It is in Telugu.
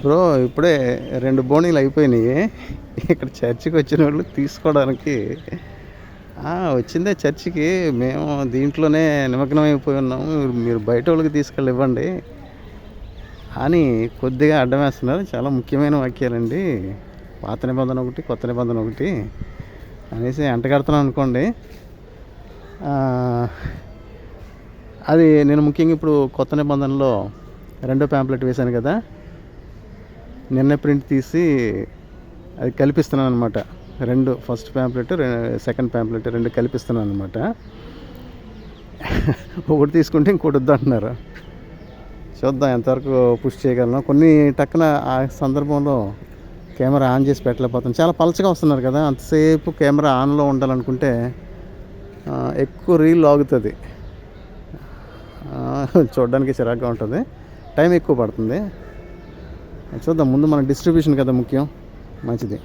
బ్రో ఇప్పుడే 2 బోనీలు అయిపోయినాయి. ఇక్కడ చర్చికి వచ్చిన వాళ్ళు తీసుకోవడానికి వచ్చిందే చర్చికి. మేము దీంట్లోనే నిమగ్నం అయిపోయి ఉన్నాము. మీరు బయట వాళ్ళకి తీసుకెళ్ళి ఇవ్వండి అని కొద్దిగా అడ్డం వేస్తున్నారు. చాలా ముఖ్యమైన వాక్యాలండి. పాత నిబంధన ఒకటి, కొత్త నిబంధన ఒకటి అనేసి అంటగడుతున్నాను అనుకోండి. అది నేను ముఖ్యంగా ఇప్పుడు కొత్త నిబంధనలో 2వ ప్యాంప్లెట్ వేశాను కదా, నిన్న ప్రింట్ తీసి అది కల్పిస్తున్నాను అనమాట. 2 ఫస్ట్ ప్యాంప్లెట్, సెకండ్ ప్యాంప్లెట్ 2 కల్పిస్తున్నాను అనమాట. ఒకటి తీసుకుంటే ఇంకోటి వద్దు అంటున్నారు. చూద్దాం ఎంతవరకు పుష్ చేయగలను. కొన్ని టక్కున ఆ సందర్భంలో కెమెరా ఆన్ చేసి పెట్టలేకపోతాను. చాలా పలచగా వస్తున్నారు కదా, అంతసేపు కెమెరా ఆన్లో ఉండాలనుకుంటే ఎక్కువ రీల్ లాగుతుంది. చూడడానికి చిరాగ్గా ఉంటుంది, టైం ఎక్కువ పడుతుంది. చూద్దాం. ముందు మన డిస్ట్రిబ్యూషన్ కదా ముఖ్యం. మంచిది.